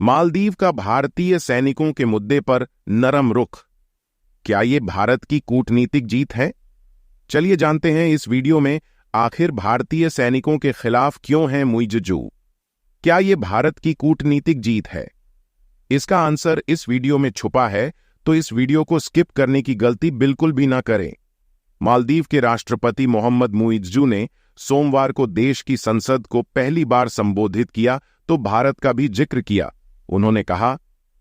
मालदीव का भारतीय सैनिकों के मुद्दे पर नरम रुख, क्या ये भारत की कूटनीतिक जीत है? चलिए जानते हैं इस वीडियो में आखिर भारतीय सैनिकों के खिलाफ क्यों है मुइज़्ज़ू। क्या ये भारत की कूटनीतिक जीत है? इसका आंसर इस वीडियो में छुपा है, तो इस वीडियो को स्किप करने की गलती बिल्कुल भी ना करें। मालदीव के राष्ट्रपति मोहम्मद मुइज़्ज़ू ने सोमवार को देश की संसद को पहली बार संबोधित किया तो भारत का भी जिक्र किया। उन्होंने कहा,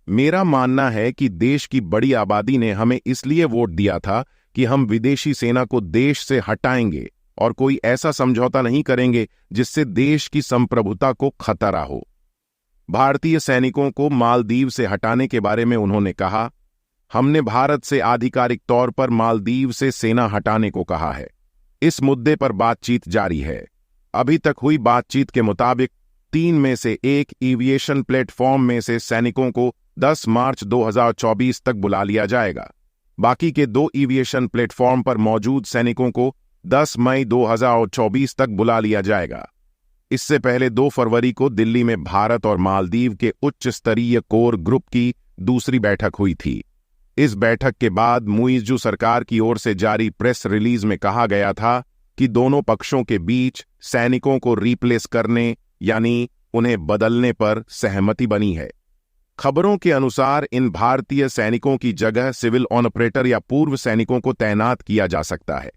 मेरा मानना है कि देश की बड़ी आबादी ने हमें इसलिए वोट दिया था कि हम विदेशी सेना को देश से हटाएंगे और कोई ऐसा समझौता नहीं करेंगे जिससे देश की संप्रभुता को खतरा हो। भारतीय सैनिकों को मालदीव से हटाने के बारे में उन्होंने कहा, हमने भारत से आधिकारिक तौर पर मालदीव से सेना हटाने को कहा है। इस मुद्दे पर बातचीत जारी है। अभी तक हुई बातचीत के मुताबिक 3 में से एक एविएशन प्लेटफॉर्म में से सैनिकों को 10 मार्च 2024 तक बुला लिया जाएगा। बाकी के 2 एविएशन प्लेटफॉर्म पर मौजूद सैनिकों को 10 मई 2024 तक बुला लिया जाएगा। इससे पहले 2 फरवरी को दिल्ली में भारत और मालदीव के उच्च स्तरीय कोर ग्रुप की दूसरी बैठक हुई थी। इस बैठक के बाद मुइज़्ज़ू सरकार की ओर से जारी प्रेस रिलीज में कहा गया था कि दोनों पक्षों के बीच सैनिकों को रिप्लेस करने यानी उन्हें बदलने पर सहमति बनी है। खबरों के अनुसार इन भारतीय सैनिकों की जगह सिविल ऑपरेटर या पूर्व सैनिकों को तैनात किया जा सकता है।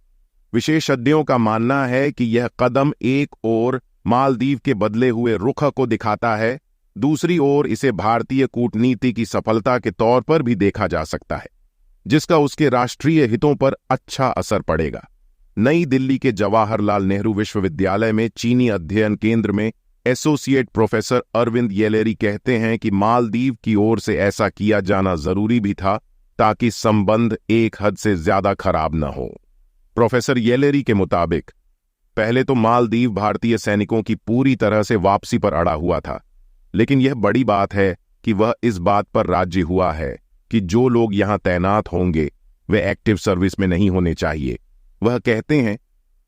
विशेषज्ञों का मानना है कि यह कदम एक ओर मालदीव के बदले हुए रुख को दिखाता है, दूसरी ओर इसे भारतीय कूटनीति की सफलता के तौर पर भी देखा जा सकता है, जिसका उसके राष्ट्रीय हितों पर अच्छा असर पड़ेगा। नई दिल्ली के जवाहरलाल नेहरू विश्वविद्यालय में चीनी अध्ययन केंद्र में एसोसिएट प्रोफेसर अरविंद येलेरी कहते हैं कि मालदीव की ओर से ऐसा किया जाना जरूरी भी था ताकि संबंध एक हद से ज्यादा खराब न हो। प्रोफेसर येलेरी के मुताबिक पहले तो मालदीव भारतीय सैनिकों की पूरी तरह से वापसी पर अड़ा हुआ था, लेकिन यह बड़ी बात है कि वह इस बात पर राजी हुआ है कि जो लोग यहां तैनात होंगे वे एक्टिव सर्विस में नहीं होने चाहिए। वह कहते हैं,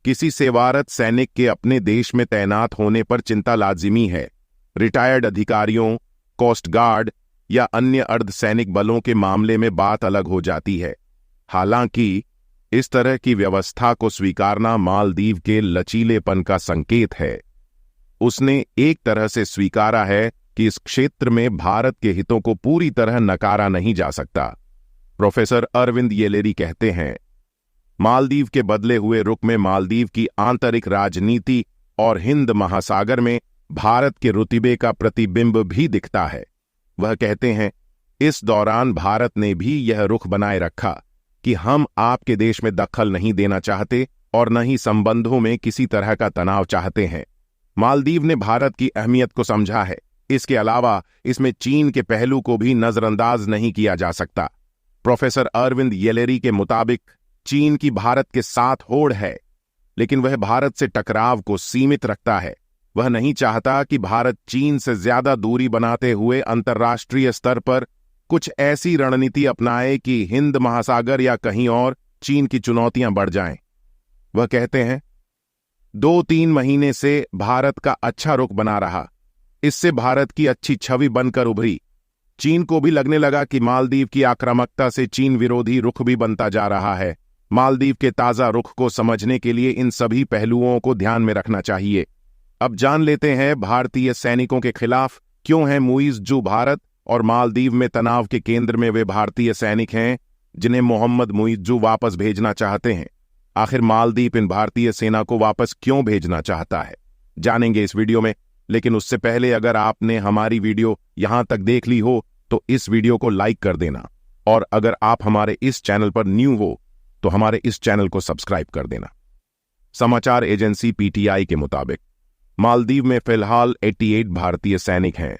किसी सेवारत सैनिक के अपने देश में तैनात होने पर चिंता लाजिमी है। रिटायर्ड अधिकारियों, कोस्ट गार्ड या अन्य अर्धसैनिक बलों के मामले में बात अलग हो जाती है। हालांकि इस तरह की व्यवस्था को स्वीकारना मालदीव के लचीलेपन का संकेत है। उसने एक तरह से स्वीकारा है कि इस क्षेत्र में भारत के हितों को पूरी तरह नकारा नहीं जा सकता। प्रोफेसर अरविंद येलेरी कहते हैं, मालदीव के बदले हुए रुख में मालदीव की आंतरिक राजनीति और हिंद महासागर में भारत के रुतबे का प्रतिबिंब भी दिखता है। वह कहते हैं, इस दौरान भारत ने भी यह रुख बनाए रखा कि हम आपके देश में दखल नहीं देना चाहते और न ही संबंधों में किसी तरह का तनाव चाहते हैं। मालदीव ने भारत की अहमियत को समझा है। इसके अलावा इसमें चीन के पहलू को भी नजरअंदाज नहीं किया जा सकता। प्रोफेसर अरविंद येलेरी के मुताबिक चीन की भारत के साथ होड़ है, लेकिन वह भारत से टकराव को सीमित रखता है। वह नहीं चाहता कि भारत चीन से ज्यादा दूरी बनाते हुए अंतर्राष्ट्रीय स्तर पर कुछ ऐसी रणनीति अपनाए कि हिंद महासागर या कहीं और चीन की चुनौतियां बढ़ जाएं। वह कहते हैं, 2-3 महीने से भारत का अच्छा रुख बना रहा। इससे भारत की अच्छी छवि बनकर उभरी। चीन को भी लगने लगा कि मालदीव की आक्रामकता से चीन विरोधी रुख भी बनता जा रहा है। मालदीव के ताजा रुख को समझने के लिए इन सभी पहलुओं को ध्यान में रखना चाहिए। अब जान लेते हैं भारतीय सैनिकों के खिलाफ क्यों है मुइज़्ज़ू भारत और मालदीव में तनाव के केंद्र में वे भारतीय सैनिक हैं जिन्हें मोहम्मद मुइज़्ज़ू वापस भेजना चाहते हैं। आखिर मालदीव इन भारतीय सेना को वापस क्यों भेजना चाहता है, जानेंगे इस वीडियो में। लेकिन उससे पहले अगर आपने हमारी वीडियो यहां तक देख ली हो तो इस वीडियो को लाइक कर देना, और अगर आप हमारे इस चैनल पर न्यू हो तो हमारे इस चैनल को सब्सक्राइब कर देना। समाचार एजेंसी पीटीआई के मुताबिक मालदीव में फिलहाल 88 भारतीय सैनिक हैं।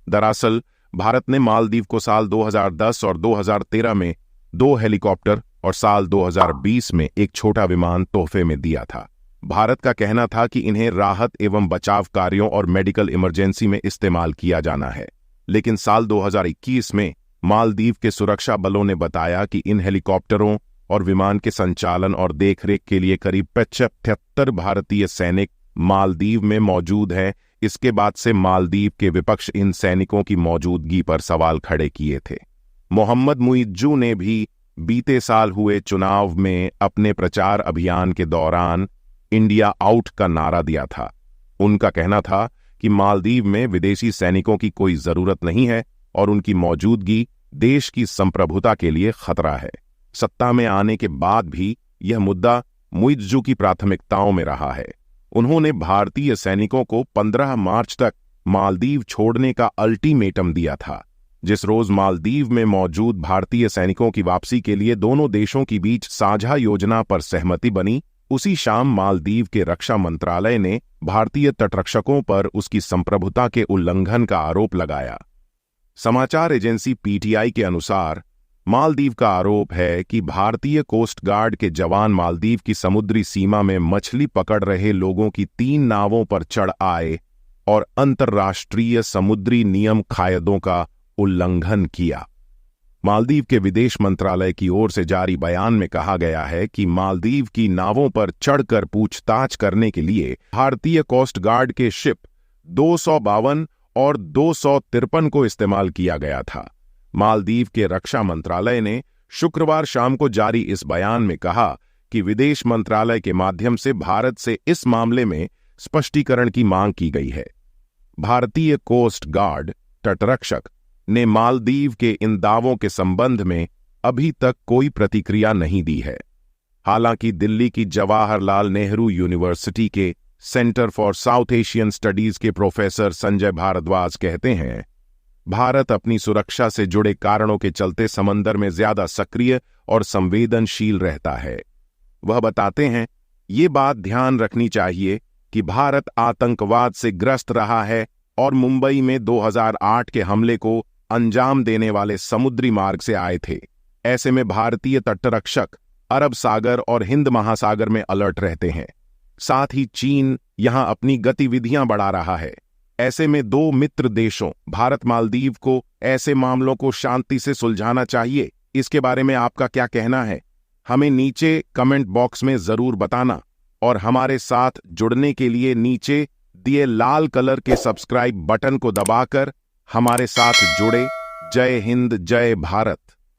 दरअसल भारत ने मालदीव को साल 2010 और 2013 में 2 हेलीकॉप्टर और साल 2020 में एक छोटा विमान तोहफे में दिया था। भारत का कहना था कि इन्हें राहत एवं बचाव कार्यों और मेडिकल इमरजेंसी में इस्तेमाल किया जाना है, लेकिन साल 2021 में मालदीव के सुरक्षा बलों ने बताया कि इन हेलीकॉप्टरों और विमान के संचालन और देखरेख के लिए करीब 75 भारतीय सैनिक मालदीव में मौजूद हैं। इसके बाद से मालदीव के विपक्ष इन सैनिकों की मौजूदगी पर सवाल खड़े किए थे। मोहम्मद मुइज्जू ने भी बीते साल हुए चुनाव में अपने प्रचार अभियान के दौरान इंडिया आउट का नारा दिया था। उनका कहना था कि मालदीव में विदेशी सैनिकों की कोई जरूरत नहीं है और उनकी मौजूदगी देश की संप्रभुता के लिए खतरा है। सत्ता में आने के बाद भी यह मुद्दा मुइज्जू की प्राथमिकताओं में रहा है। उन्होंने भारतीय सैनिकों को 15 मार्च तक मालदीव छोड़ने का अल्टीमेटम दिया था। जिस रोज मालदीव में मौजूद भारतीय सैनिकों की वापसी के लिए दोनों देशों के बीच साझा योजना पर सहमति बनी, उसी शाम मालदीव के रक्षा मंत्रालय ने भारतीय तटरक्षकों पर उसकी संप्रभुता के उल्लंघन का आरोप लगाया। समाचार एजेंसी पीटीआई के अनुसार मालदीव का आरोप है कि भारतीय कोस्ट गार्ड के जवान मालदीव की समुद्री सीमा में मछली पकड़ रहे लोगों की 3 नावों पर चढ़ आए और अंतर्राष्ट्रीय समुद्री नियम कायदों का उल्लंघन किया। मालदीव के विदेश मंत्रालय की ओर से जारी बयान में कहा गया है कि मालदीव की नावों पर चढ़कर पूछताछ करने के लिए भारतीय कोस्ट गार्ड के शिप 252 और 253 को इस्तेमाल किया गया था। मालदीव के रक्षा मंत्रालय ने शुक्रवार शाम को जारी इस बयान में कहा कि विदेश मंत्रालय के माध्यम से भारत से इस मामले में स्पष्टीकरण की मांग की गई है। भारतीय कोस्ट गार्ड तटरक्षक ने मालदीव के इन दावों के संबंध में अभी तक कोई प्रतिक्रिया नहीं दी है। हालांकि दिल्ली की जवाहरलाल नेहरू यूनिवर्सिटी के centre for south Asian studies के प्रोफेसर संजय भारद्वाज कहते हैं, भारत अपनी सुरक्षा से जुड़े कारणों के चलते समंदर में ज्यादा सक्रिय और संवेदनशील रहता है। वह बताते हैं, ये बात ध्यान रखनी चाहिए कि भारत आतंकवाद से ग्रस्त रहा है और मुंबई में 2008 के हमले को अंजाम देने वाले समुद्री मार्ग से आए थे। ऐसे में भारतीय तटरक्षक अरब सागर और हिंद महासागर में अलर्ट रहते हैं। साथ ही चीन यहां अपनी गतिविधियां बढ़ा रहा है। ऐसे में 2 मित्र देशों भारत मालदीव को ऐसे मामलों को शांति से सुलझाना चाहिए। इसके बारे में आपका क्या कहना है? हमें नीचे कमेंट बॉक्स में जरूर बताना और हमारे साथ जुड़ने के लिए नीचे दिए लाल कलर के सब्सक्राइब बटन को दबाकर हमारे साथ जुड़े। जय हिंद, जय भारत।